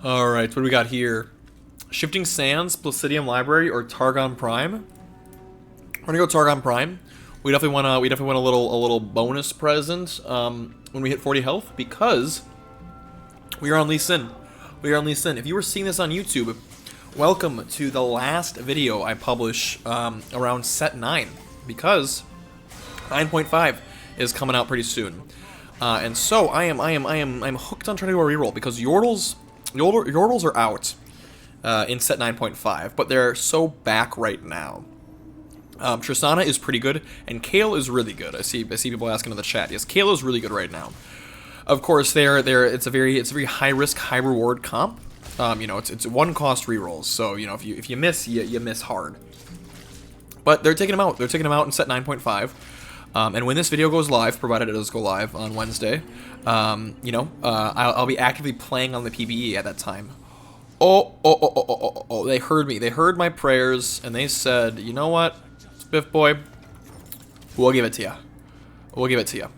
Alright, what do we got here? Shifting Sands, Placidium Library, or Targon Prime? We're gonna go Targon Prime. We definitely want a little bonus present when we hit 40 health, because we are on Lee Sin. We are on Lee Sin. If you were seeing this on YouTube, welcome to the last video I publish around set 9, because 9.5 is coming out pretty soon. And so I'm hooked on trying to do a reroll, because Yordles are out in set 9.5, but they're so back right now. Tristana is pretty good, and Kale is really good. I see people asking in the chat. Yes, Kale is really good right now. Of course, it's a very high risk, high reward comp. You know, it's one cost rerolls, so you know if you miss, you miss hard. But they're taking them out. They're taking them out in set 9.5. And when this video goes live, provided it does go live on Wednesday, you know, I'll be actively playing on the PvE at that time. Oh, they heard me. They heard my prayers, and they said, you know what, Biff boy, we'll give it to you. We'll give it to you.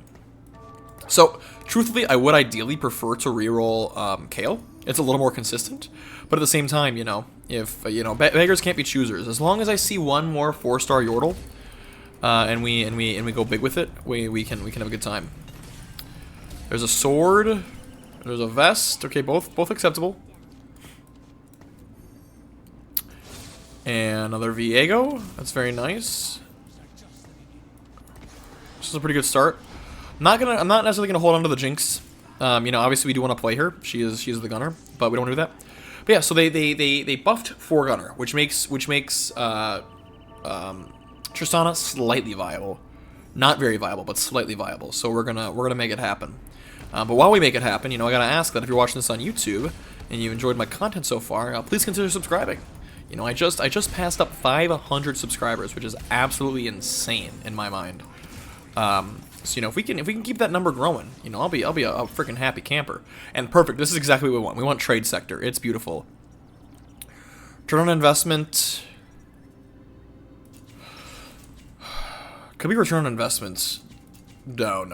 So, truthfully, I would ideally prefer to reroll Kale. It's a little more consistent, but at the same time, you know, if you know, beggars can't be choosers. As long as I see one more 4-star Yordle, and we go big with it, we can have a good time. There's a sword. There's a vest. Okay, both acceptable. And another Viego. That's very nice. This is a pretty good start. I'm not necessarily gonna hold on to the Jinx. You know, obviously we do want to play her. She is the gunner, but we don't want to do that. But yeah, so they buffed 4 gunner, which makes Tristana slightly viable. Not very viable, but slightly viable. So we're gonna make it happen. But while we make it happen, you know, I gotta ask that if you're watching this on YouTube and you enjoyed my content so far, please consider subscribing. You know, I just passed up 500 subscribers, which is absolutely insane in my mind. So you know, if we can keep that number growing, you know, I'll be a freaking happy camper. And perfect. This is exactly what we want. We want trade sector. It's beautiful. Return on investment. Could we return on investments? No.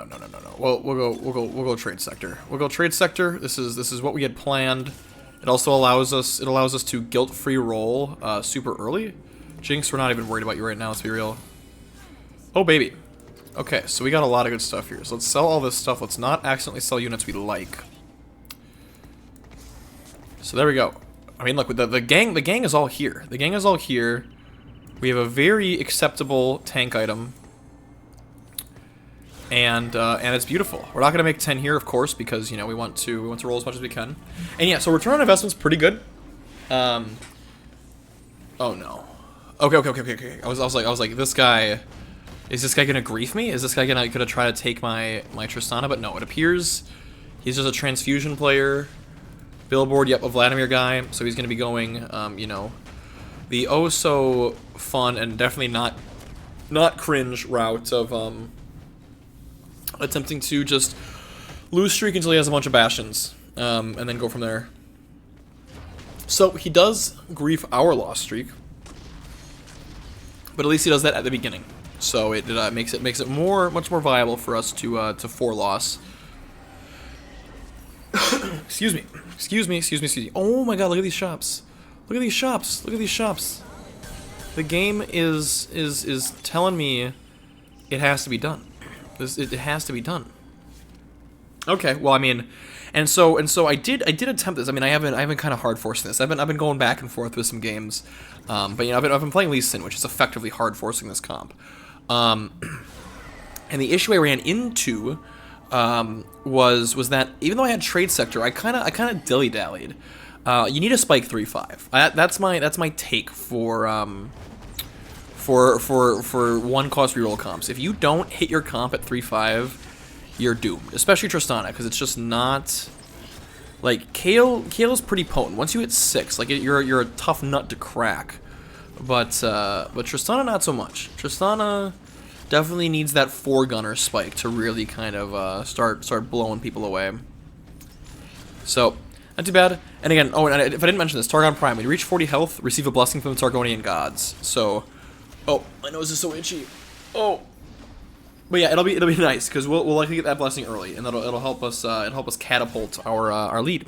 Well, we'll go trade sector. We'll go trade sector. This is what we had planned. It also allows us to guilt-free roll super early. Jinx, we're not even worried about you right now. Let's be real. Oh baby. Okay, so we got a lot of good stuff here. So let's sell all this stuff. Let's not accidentally sell units we like. So there we go. I mean, look, the gang is all here. The gang is all here. We have a very acceptable tank item. And it's beautiful. We're not gonna make 10 here, of course, because you know we want to roll as much as we can. And yeah, so return on investment's pretty good. Oh no. Okay. I was like, this guy, is this guy gonna grief me? Is this guy gonna try to take my Tristana? But no, it appears he's just a transfusion player. Billboard, yep, a Vladimir guy. So he's gonna be going, you know, the oh so fun and definitely not cringe route of attempting to just lose streak until he has a bunch of bastions, and then go from there. So he does grief our loss streak, but at least he does that at the beginning. So it makes it much more viable for us to 4 loss. Excuse me. Oh my god! Look at these shops. Look at these shops. The game is telling me it has to be done. It has to be done. Okay, well, I mean, and so I did attempt this. I mean, I haven't kind of hard forcing this. I've been going back and forth with some games, but you know, I've been playing Lee Sin, which is effectively hard forcing this comp. And the issue I ran into was that even though I had trade sector, I kind of dilly dallied. You need a spike 3-5. That's my take for one cost reroll comps. If you don't hit your comp at 3-5, you're doomed. Especially Tristana, because it's just not like Kale is pretty potent. Once you hit 6, like you're a tough nut to crack. But Tristana not so much. Tristana definitely needs that 4-gunner spike to really kind of start blowing people away. So not too bad. And again, oh, and if I didn't mention this, Targon Prime, when you reach 40 health, receive a blessing from the Targonian gods. So, oh, my nose is so itchy. Oh, but yeah, it'll be nice because we'll likely get that blessing early, and it'll help us catapult our lead.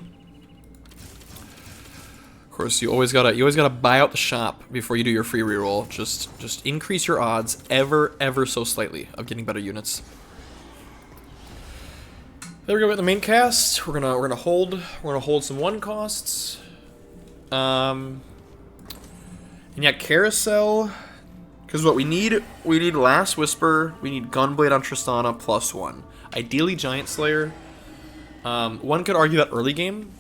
course, you always gotta buy out the shop before you do your free reroll. Just increase your odds ever so slightly of getting better units. There we go with the main cast. We're gonna hold some one costs. And yeah, carousel. Because what we need Last Whisper, we need Gunblade on Tristana +1. Ideally Giant Slayer. One could argue that early game.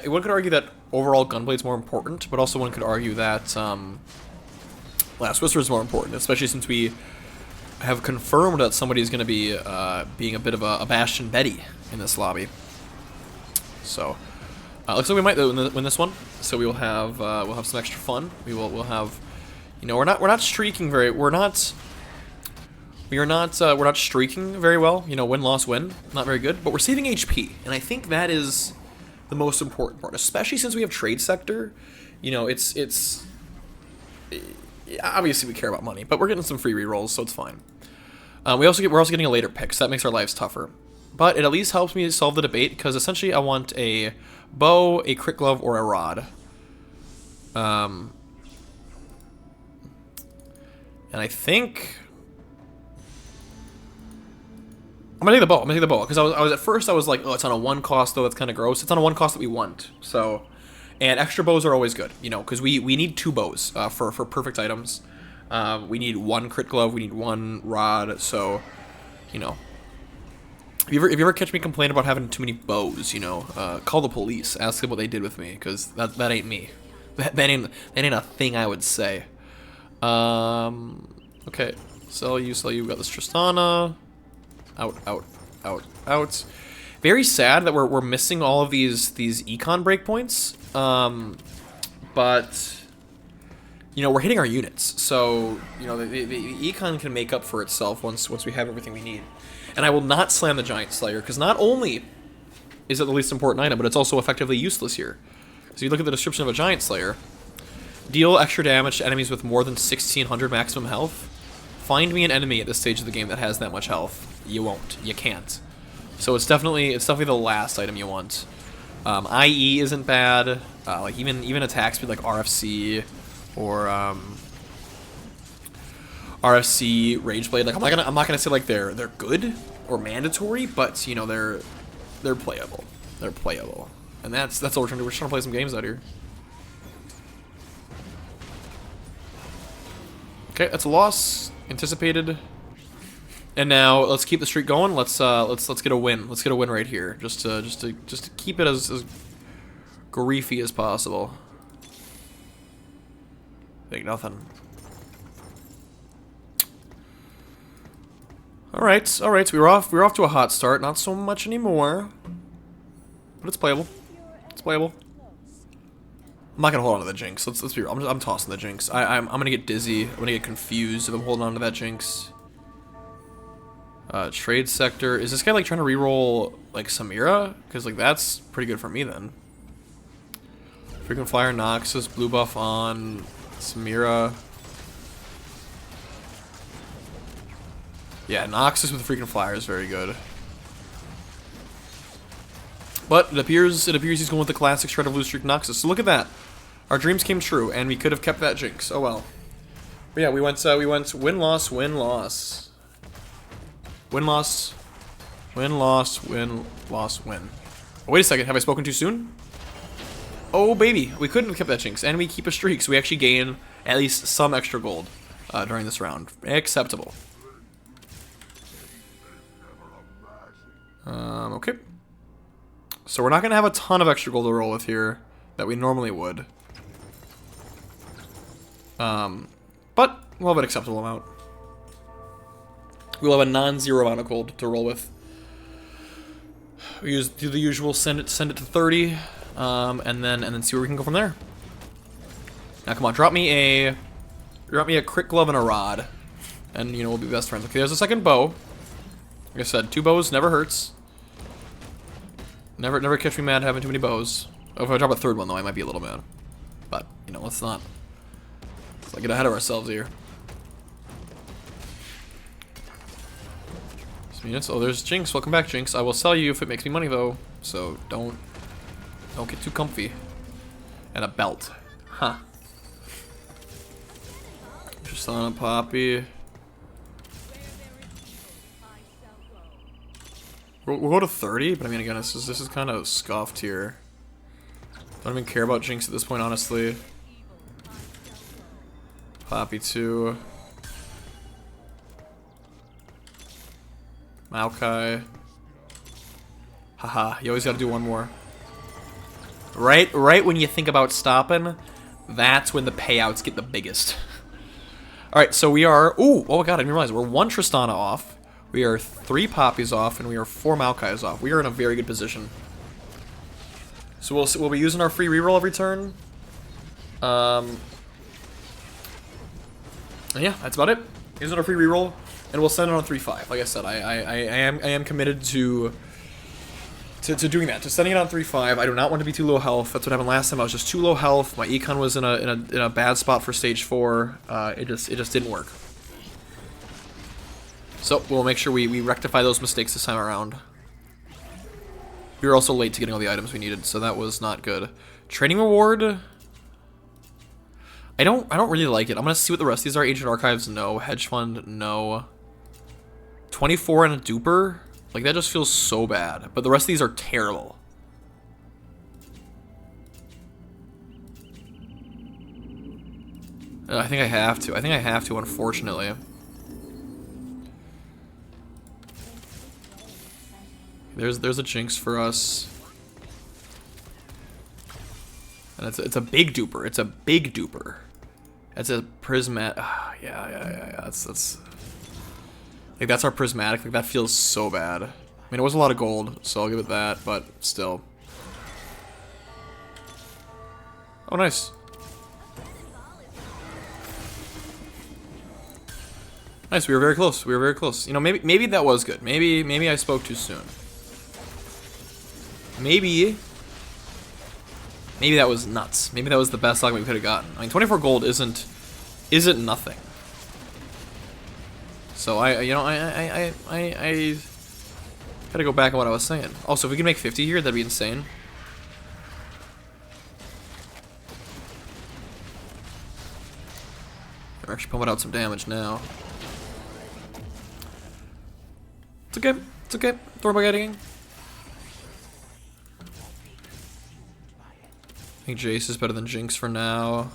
One could argue that overall Gunblade's more important, but also one could argue that Last Whisper is more important, especially since we have confirmed that somebody's going to be being a bit of a Bastion Betty in this lobby. So looks like we might win this one. So we'll have some extra fun. We'll have, you know, we're not streaking very. We're not streaking very well. You know, win loss win, not very good. But we're saving HP, and I think that is the most important part, especially since we have trade sector. You know, it's obviously we care about money, but we're getting some free rerolls, so it's fine. We're also getting a later pick, so that makes our lives tougher. But it at least helps me solve the debate, because essentially I want a bow, a crit glove, or a rod. And I think I'm gonna take the bow. I'm gonna take the bow because I was at first I was like, oh, it's on a one cost though. That's kind of gross. It's on a one cost that we want. So, and extra bows are always good, you know, because we need 2 bows for perfect items. We need 1 crit glove. We need 1 rod. So, you know, if you ever catch me complain about having too many bows, you know, call the police. Ask them what they did with me, because that ain't me. That ain't a thing I would say. Okay, sell you. We got this Tristana. Out. Very sad that we're missing all of these econ breakpoints. But you know, we're hitting our units, so you know the econ can make up for itself once we have everything we need. And I will not slam the Giant Slayer, because not only is it the least important item, but it's also effectively useless here. So you look at the description of a Giant Slayer: deal extra damage to enemies with more than 1600 maximum health. Find me an enemy at this stage of the game that has that much health. You won't. You can't. So it's definitely the last item you want. IE isn't bad. Like even attack speed like RFC or RFC Rageblade. Like I'm not gonna say like they're good or mandatory, but you know they're playable. They're playable, and that's what we're trying to do. We're trying to play some games out here. Okay, that's a loss. Anticipated. And now let's keep the streak going. Let's get a win. Let's get a win right here. Just to keep it as griefy as possible. Think nothing. All right. So we're off to a hot start. Not so much anymore, but it's playable. It's playable. I'm not gonna hold on to the Jinx. Let's be real. I'm tossing the Jinx. I'm gonna get dizzy. I'm gonna get confused if I'm holding on to that Jinx. Trade sector. Is this guy like trying to reroll like Samira? Because like that's pretty good for me then. Frequent Flyer, Nasus, blue buff on Samira. Yeah, Nasus with Frequent Flyer is very good. But it appears he's going with the classic Shred of Blue Streak Nasus. So look at that. Our dreams came true, and we could have kept that Jinx. Oh well. But yeah, we went win loss win loss. Win loss. Win loss win loss win. Oh, wait a second, have I spoken too soon? Oh baby, we couldn't have kept that Jinx, and we keep a streak, so we actually gain at least some extra gold during this round. Acceptable. Okay. So we're not gonna have a ton of extra gold to roll with here that we normally would. But we'll have an acceptable amount. We'll have a non-zero amount of gold to roll with. We do the usual, send it to 30, and then see where we can go from there. Now come on, drop me a crit glove and a rod, and you know we'll be best friends. Okay, there's a second bow. Like I said, 2 bows never hurts. Never catch me mad having too many bows. Oh, if I drop a 3rd one though, I might be a little mad. But you know, let's not get ahead of ourselves here. Some units. Oh, there's Jinx. Welcome back, Jinx. I will sell you if it makes me money though. So don't get too comfy. And a belt. Huh. Tristana, Poppy. We'll go to 30, but I mean, again, this is kind of scuffed here. Don't even care about Jinx at this point, honestly. Poppy 2. Maokai. Haha, you always gotta do one more. Right when you think about stopping, that's when the payouts get the biggest. Alright, so we are... Ooh, oh my god, I didn't realize. We're 1 Tristana off. We are 3 Poppies off, and we are 4 Maokais off. We are in a very good position. So we'll be using our free reroll every turn. And yeah, that's about it. Using our free reroll, and we'll send it on 3-5. Like I said, I am committed to doing that, to sending it on 3-5. I do not want to be too low health. That's what happened last time. I was just too low health. My econ was in a bad spot for stage 4. It just didn't work. So we'll make sure we rectify those mistakes this time around. We were also late to getting all the items we needed, so that was not good. Training reward. I don't really like it. I'm gonna see what the rest of these are. Ancient Archives, no. Hedge Fund, no. 24 and a duper. Like, that just feels so bad. But the rest of these are terrible. I think I have to. I think I have to, unfortunately. There's a Jinx for us. And it's a big duper. It's a big duper. That's a prismatic. Yeah. That's like, that's our prismatic. Like, that feels so bad. I mean, it was a lot of gold, so I'll give it that, but still. Oh, nice. Nice, we were very close. We were very close. You know, maybe that was good. Maybe I spoke too soon. Maybe that was nuts. Maybe that was the best luck we could have gotten. I mean, 24 gold isn't nothing. So I gotta go back on what I was saying. Also, if we can make 50 here, that'd be insane. We're actually pumping out some damage now. It's okay. It's okay. Don't worry about getting. I think Jace is better than Jinx for now.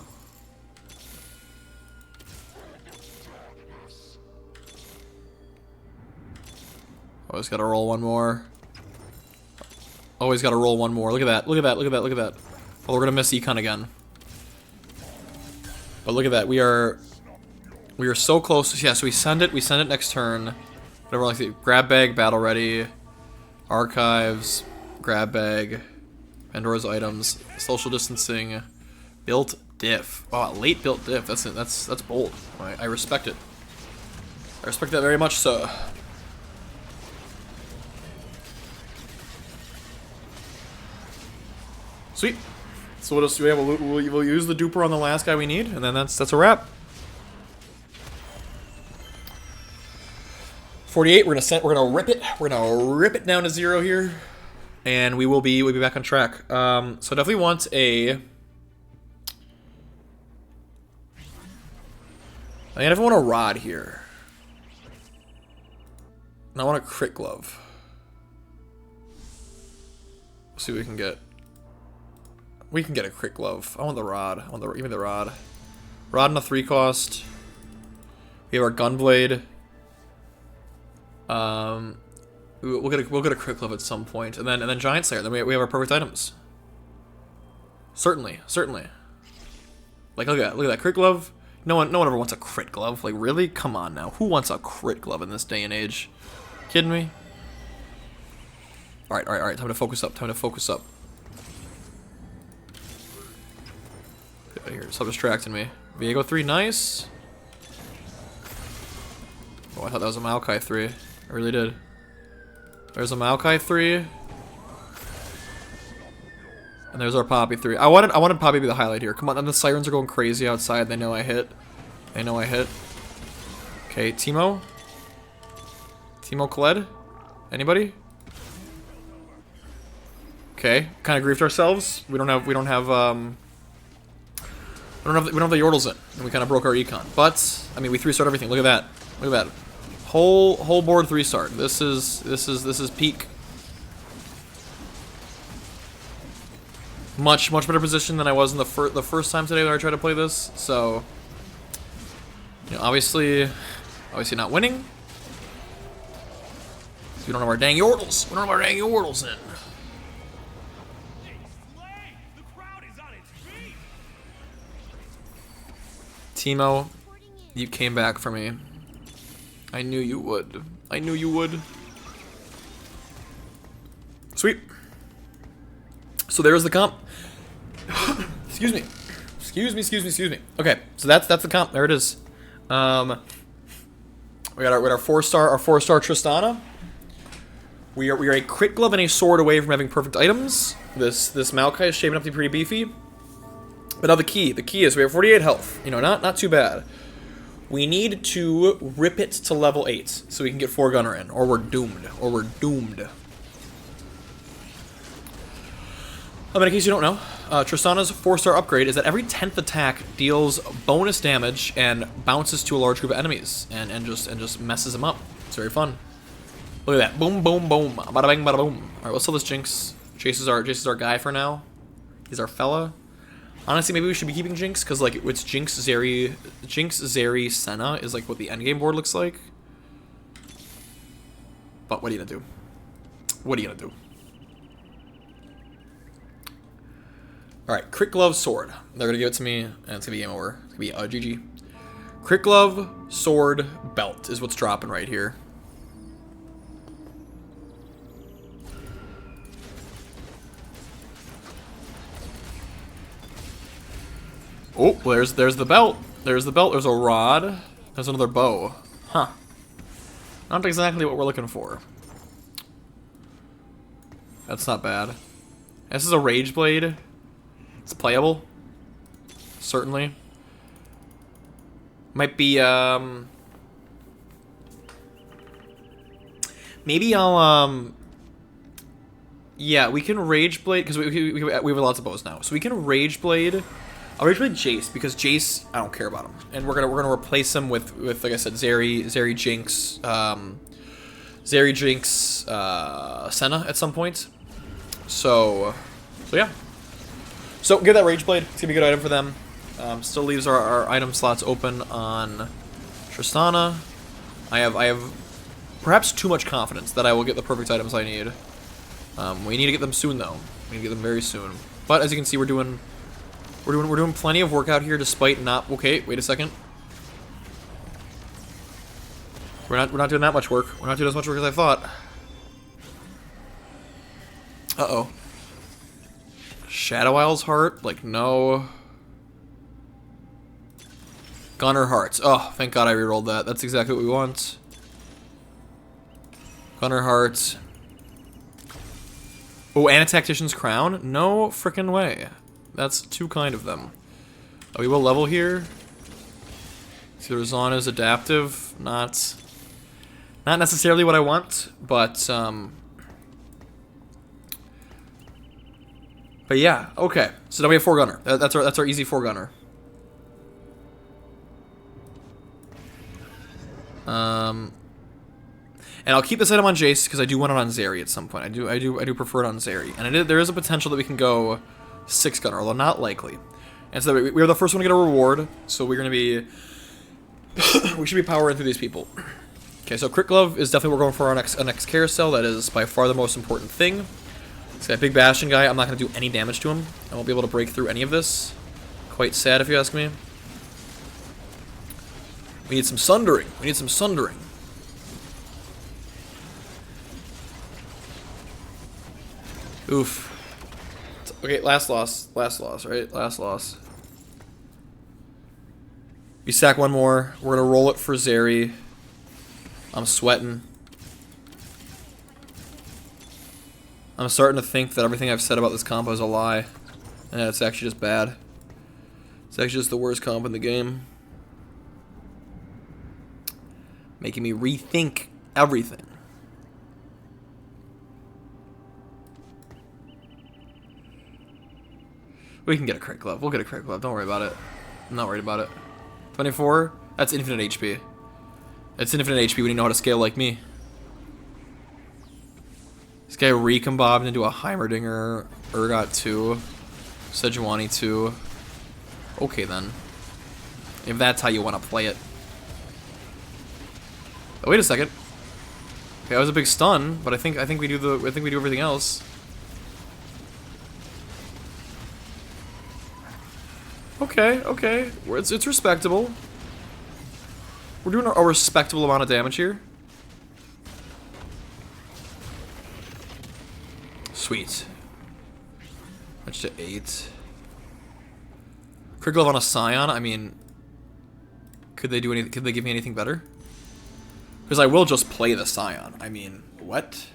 Always gotta roll one more. Always gotta roll one more. Look at that. Look at that. Look at that. Look at that. Well, we're gonna miss econ again. But look at that. We are so close. Yeah, so we send it next turn. Whatever, like the grab bag, battle ready, archives, grab bag, Pandora's items, social distancing, built diff. Wow, late built diff. That's bold. I respect it. I respect that very much so. Sweet. So what else do we have? We'll use the duper on the last guy we need, and then that's a wrap. 48. We're gonna rip it. We're gonna rip it down to 0 here, and we'll be back on track. So I definitely want a. I definitely want a rod here. And I want a crit glove. Let's see what we can get. We can get a crit glove. I want the rod. Give me the rod. Rod and a 3 cost. We have our gunblade. We'll get a crit glove at some point, and then Giant Slayer. Then we have our perfect items. Certainly. Like look at that crit glove. No one ever wants a crit glove. Like, really? Come on now. Who wants a crit glove in this day and age? Kidding me? All right. Time to focus up. Get out of here. Stop distracting me. Viego 3, nice. Oh, I thought that was a Maokai 3. I really did. There's a Maokai 3. And there's our Poppy 3. I wanted Poppy to be the highlight here. Come on, and the sirens are going crazy outside. They know I hit. Okay, Teemo. Kled? Anybody? Okay, kind of griefed ourselves. We don't have We don't have the Yordles in, and we kind of broke our econ. But I mean, we 3-starred everything. Look at that. Look at that. Whole board 3-starred. This is peak. Much better position than I was in the first time today that I tried to play this. So, you know, obviously not winning. We don't have our dang Yordles. We don't have our dang Yordles in. Teemo, you came back for me. I knew you would. I knew you would. Sweet. So there's the comp. Excuse me. Excuse me. Okay, so that's the comp. There it is. We got our 4-star Tristana. We are a crit glove and a sword away from having perfect items. This Maokai is shaping up to be pretty beefy. But now the key is we have 48 health. You know, not too bad. We need to rip it to level 8 so we can get 4-gunner in, or we're doomed. But in case you don't know, Tristana's 4-star upgrade is that every 10th attack deals bonus damage and bounces to a large group of enemies, and just messes them up. It's very fun. Look at that. Boom, boom, boom. Bada bang, bada boom. Alright, let's sell this Jinx. Jace is our guy for now. He's our fella. Honestly, maybe we should be keeping Jinx, because, like, it's Jinx, Zeri, Sona is, like, what the endgame board looks like. But what are you gonna do? What are you gonna do? Alright, Crit Glove, Sword. They're gonna give it to me, and it's gonna be game over. It's gonna be GG. Crit Glove, Sword, Belt is what's dropping right here. Oh, there's the belt. There's the belt. There's a rod. There's another bow. Huh. Not exactly what we're looking for. That's not bad. This is a Rage Blade. It's playable. Certainly. Might be, maybe I'll, yeah, we can Rage Blade, because we have lots of bows now. So we can Rage Blade. I'll Rage Blade Jace, because Jace, I don't care about him. And we're gonna replace him with like I said, Zeri Jinx, Sona at some point. So yeah. So get that Rage Blade. It's gonna be a good item for them. Still leaves our item slots open on Tristana. I have perhaps too much confidence that I will get the perfect items I need. We need to get them soon though. We need to get them very soon. But as you can see, we're doing plenty of work out here despite not. Okay, wait a second. We're not doing that much work. We're not doing as much work as I thought. Uh-oh. Shadow Isle's heart? Like, no. Gunner hearts. Oh, thank God I rerolled that. That's exactly what we want. Gunner hearts. Oh, and a Tactician's Crown? No frickin' way. That's too kind of them. Oh, we will level here. See, Zana's adaptive. Not necessarily what I want, but yeah, okay. So now we have 4-gunner. That's our easy 4-gunner. And I'll keep this item on Jace because I do want it on Zeri at some point. I do prefer it on Zeri, and there is a potential that we can go 6-gunner, although not likely. And so we are the first one to get a reward, so we're gonna be we should be powering through these people. Okay, so Crit Glove is definitely we're going for our next carousel. That is by far the most important thing. This guy, big Bastion guy, I'm not gonna do any damage to him. I won't be able to break through any of this. Quite sad if you ask me. We need some sundering. We need some sundering. Oof. Okay, last loss, right? Last loss. We sack one more. We're gonna roll it for Zeri. I'm sweating. I'm starting to think that everything I've said about this combo is a lie. And it's actually just bad. It's actually just the worst comp in the game. Making me rethink everything. We can get a Crit Glove. We'll get a Crit Glove. Don't worry about it. I'm not worried about it. 24? That's infinite HP. It's infinite HP when you know how to scale like me. This guy recombobed into a Heimerdinger, Urgot 2, Sejuani 2. Okay then. If that's how you want to play it. Oh, wait a second. Okay, that was a big stun, but I think we do everything else. Okay, okay. It's respectable. We're doing a respectable amount of damage here. Sweet. Match to 8. Crit glove on a Scion. I mean, could they do anything? Could they give me anything better? Because I will just play the Scion. I mean, what?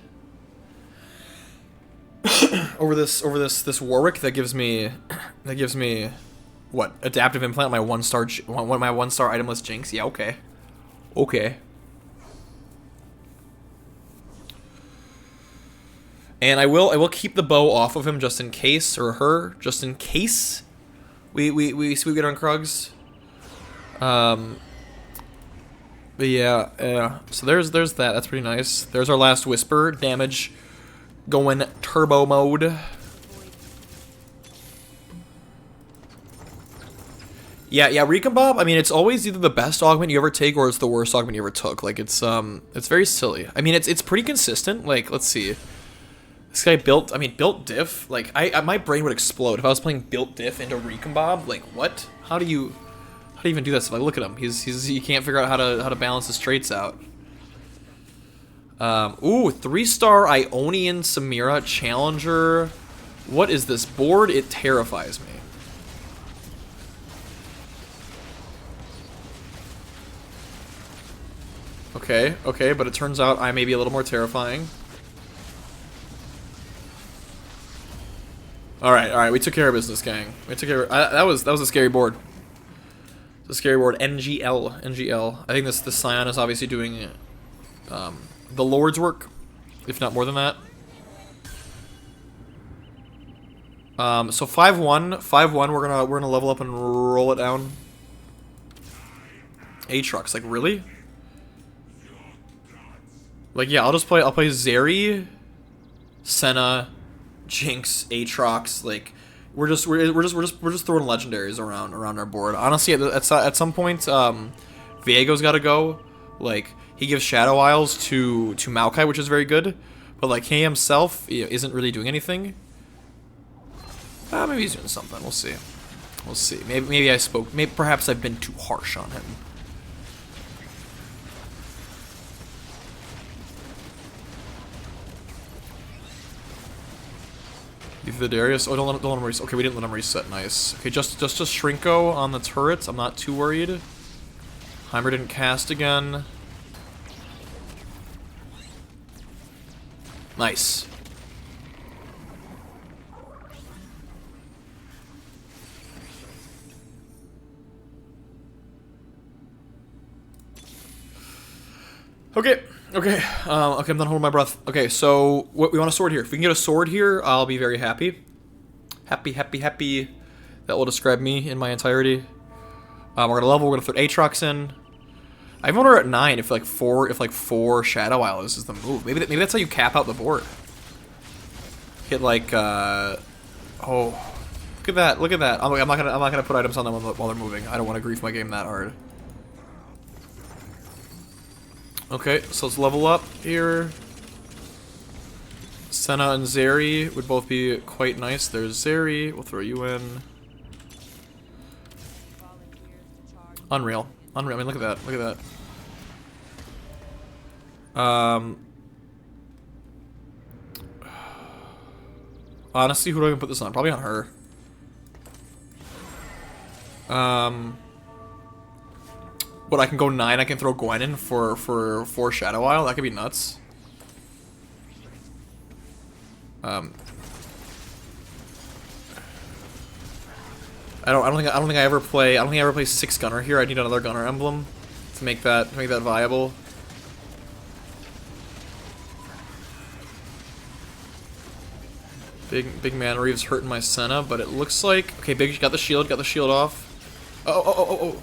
over this Warwick that gives me what? Adaptive implant, my one star itemless Jinx. Yeah, okay. Okay. And I will keep the bow off of him just in case, or her, just in case we get on Krugs. But yeah. So there's that. That's pretty nice. There's our last Whisper. Damage going turbo mode. Yeah, Recombob, I mean, it's always either the best augment you ever take or it's the worst augment you ever took. Like, it's very silly. I mean, it's pretty consistent. Like, let's see. This guy built diff. Like, my brain would explode if I was playing built diff into Recombob. Like, what? How do you even do this? Like, look at him. He can't figure out how to balance his traits out. Ooh, 3-star Ionian Samira Challenger. What is this board? It terrifies me. Okay, but it turns out I may be a little more terrifying. Alright, we took care of business, gang. We took care of, that was a scary board. It's a scary board. NGL. I think this Scion is obviously doing the Lord's work, if not more than that. So 5-1, we're gonna level up and roll it down. Aatrox, like really? Like yeah, I'll play Zeri, Senna, Jinx, Aatrox. Like we're just throwing legendaries around our board. Honestly, at some point, Viego's got to go. Like he gives Shadow Isles to Maokai, which is very good, but like he himself isn't really doing anything. Maybe he's doing something. We'll see. We'll see. Maybe perhaps I've been too harsh on him. The Darius. Oh, don't let him reset. Okay, we didn't let him reset. Nice. Okay, just Shrinko on the turrets. I'm not too worried. Heimer didn't cast again. Nice. Okay. Okay, I'm not holding my breath. Okay, so we want a sword here. If we can get a sword here, I'll be very happy. Happy. That will describe me in my entirety. We're gonna level. We're gonna throw Aatrox in. I even wonder at 9 if like four Shadow Isles is the move. Maybe that's how you cap out the board. Hit like oh, look at that. I'm not gonna put items on them while they're moving. I don't want to grief my game that hard. Okay, so let's level up here. Senna and Zeri would both be quite nice. There's Zeri. We'll throw you in. Unreal. I mean, look at that. Honestly, who do I even put this on? Probably on her. But I can go 9, I can throw Gwen in for 4 Shadow Isle. That could be nuts. I don't think I ever play 6 Gunner here. I need another Gunner emblem to make that viable. Big Man Reeves hurting my Senna, but it looks like okay. Big got the shield off. Oh.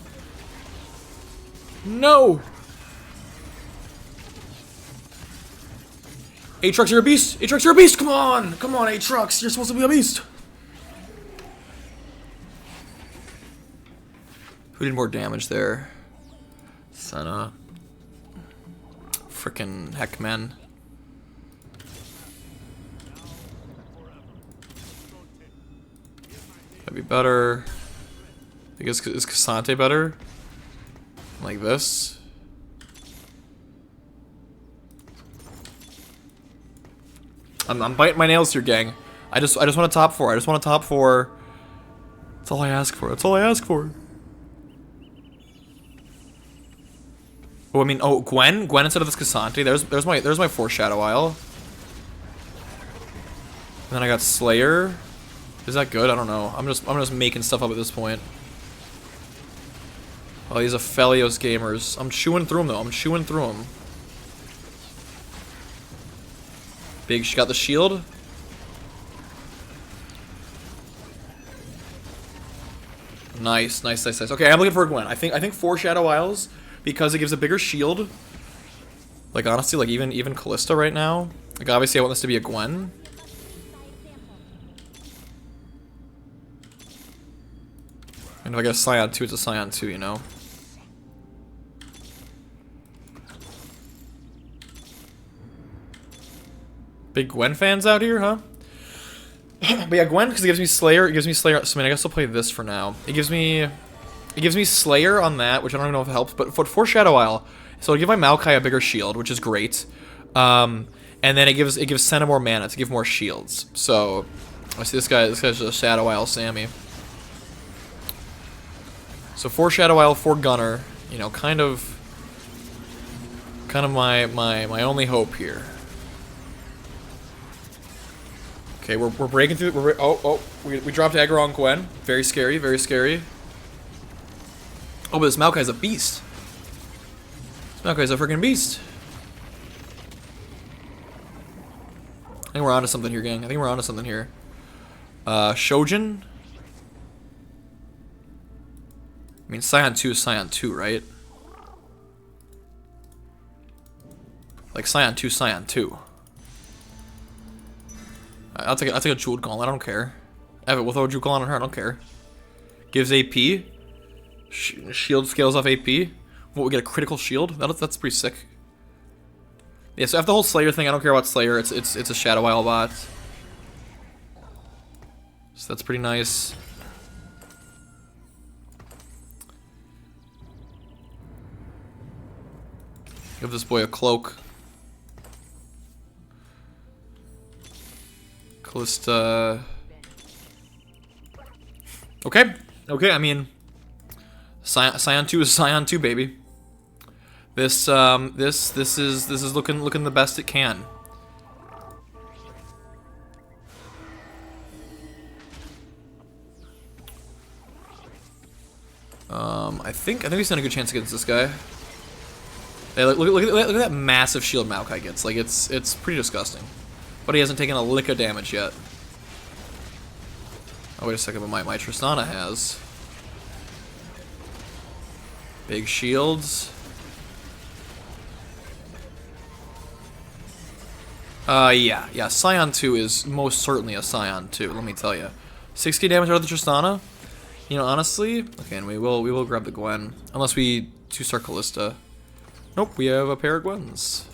No! Aatrox, you're a beast! Aatrox, you're a beast! Come on! Come on, Aatrox! You're supposed to be a beast! Who did more damage there? Sona. Frickin' Heckman. That'd be better. I guess, is Cassante better? Like this? I'm biting my nails here, gang. I just want a top 4. I just want a top 4. That's all I ask for. That's all I ask for. Oh, I mean, oh, Gwen instead of this Cassante. There's my Foreshadow Isle. And then I got Slayer. Is that good? I don't know. I'm just making stuff up at this point. Oh, these Aphelios gamers. I'm chewing through them though. I'm chewing through them. Big, she got the shield. Nice. Okay, I'm looking for a Gwen. I think Foreshadow Isles, because it gives a bigger shield. Like honestly, like even Callista right now. Like obviously I want this to be a Gwen. And if I get a Scion 2, it's a Scion 2, you know? Big Gwen fans out here, huh? But yeah, Gwen, because it gives me Slayer. It gives me Slayer. So I mean, I guess I'll play this for now. It gives me Slayer on that, which I don't even know if it helps. But for Foreshadow Isle, so it'll give my Maokai a bigger shield, which is great. And then it gives Sena more mana to give more shields. So I see this guy's just a Shadow Isle Sammy. So Foreshadow Isle, 4 Gunner, you know, kind of my only hope here. Okay, we're breaking through. We dropped aggro on Gwen. Very scary, very scary. Oh, but this Maokai's a beast. This Maokai's a freaking beast. I think we're onto something here, gang. I think we're onto something here. Shojin. I mean, Scion 2 is Scion 2, right? Like Scion 2, Scion 2. I'll take a Jeweled Gauntlet, I don't care. Evan, we'll throw a Jeweled Gauntlet on her, I don't care. Gives AP. Shield scales off AP. What, we get a critical shield? That's pretty sick. Yeah, so after the whole Slayer thing, I don't care about Slayer, it's a Shadow Isle bot. So that's pretty nice. Give this boy a cloak. Callista. Okay, I mean, Scion 2 is Scion 2, baby. This is looking the best it can. I think we stand a good chance against this guy. Hey, look at that massive shield Maokai gets. Like it's pretty disgusting. But he hasn't taken a lick of damage yet. Oh wait a second, but my Tristana has big shields. Yeah. Scion 2 is most certainly a Scion 2. Let me tell you, 60 damage out of the Tristana. You know, honestly, okay, and we will grab the Gwen unless we 2-star Callista. Nope, we have a pair of Gwens.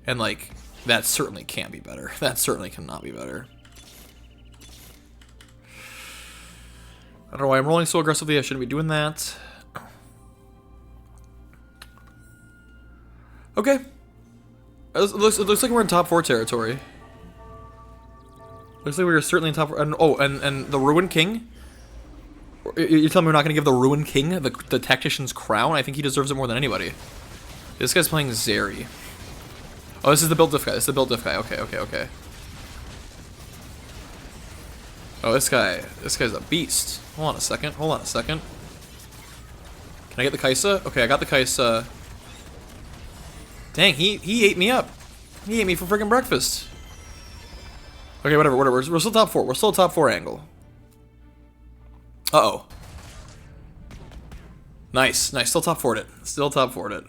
And like, that certainly can't be better. That certainly cannot be better. I don't know why I'm rolling so aggressively. I shouldn't be doing that. Okay. It looks like we're in top 4 territory. Looks like we're certainly in top 4. And the Ruin King? You're telling me we're not going to give the Ruin King the Tactician's crown? I think he deserves it more than anybody. This guy's playing Zeri. Oh, this is the build diff guy. This is the build diff guy. Okay. Oh, this guy's a beast. Hold on a second. Can I get the Kai'Sa? Okay, I got the Kai'Sa. Dang, he ate me up. He ate me for freaking breakfast. Okay, whatever. We're still top 4. We're still top 4 angle. Uh-oh. Nice, nice. Still top forward it. Still top forward it.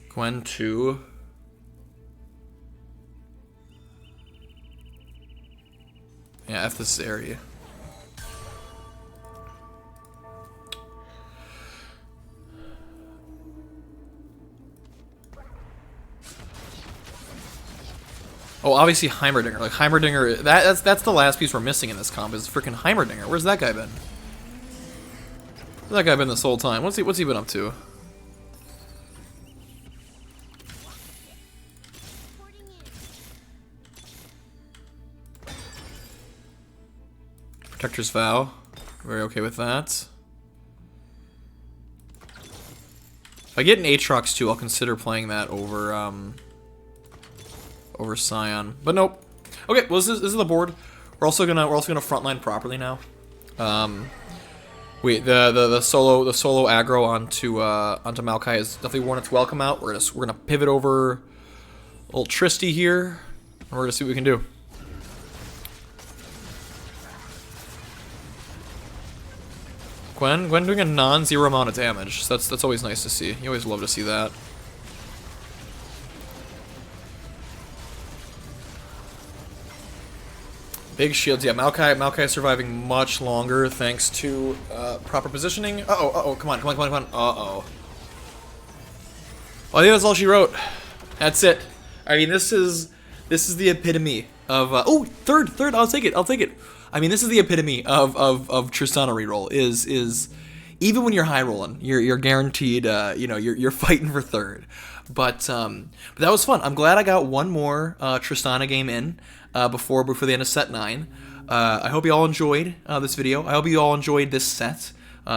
Gwen 2. Yeah, F this area. Oh, obviously Heimerdinger. Like Heimerdinger, that's the last piece we're missing in this comp is freaking Heimerdinger. Where's that guy been? Where's that guy been this whole time? What's he been up to? Protector's Vow. Very okay with that. If I get an Aatrox too, I'll consider playing that over over Scion. But nope. Okay, well this is the board. We're also gonna frontline properly now. The solo aggro onto Maokai has definitely worn its welcome out. We're gonna pivot over old Tristy here, and we're gonna see what we can do. Gwen doing a non-zero amount of damage. So that's always nice to see. You always love to see that. Big shields. Yeah, Maokai surviving much longer thanks to proper positioning. Uh-oh, come on. Uh-oh. Well, I think that's all she wrote. That's it. I mean, this is the epitome of oh, third. I'll take it. I mean, this is the epitome of Tristana reroll. Is even when you're high rolling, you're guaranteed. You know, you're fighting for third. But that was fun. I'm glad I got one more Tristana game in before the end of set 9. I hope you all enjoyed this video. I hope you all enjoyed this set.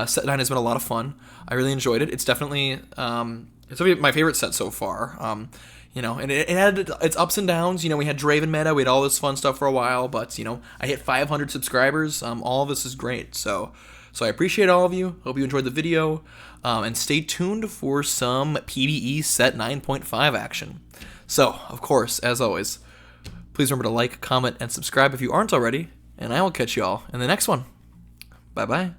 Set 9 has been a lot of fun. I really enjoyed it. It's definitely my favorite set so far. You know, and it had its ups and downs. You know, we had Draven meta, we had all this fun stuff for a while, but, you know, I hit 500 subscribers. All of this is great. So I appreciate all of you. Hope you enjoyed the video. And stay tuned for some PvE set 9.5 action. So, of course, as always, please remember to like, comment, and subscribe if you aren't already. And I will catch you all in the next one. Bye-bye.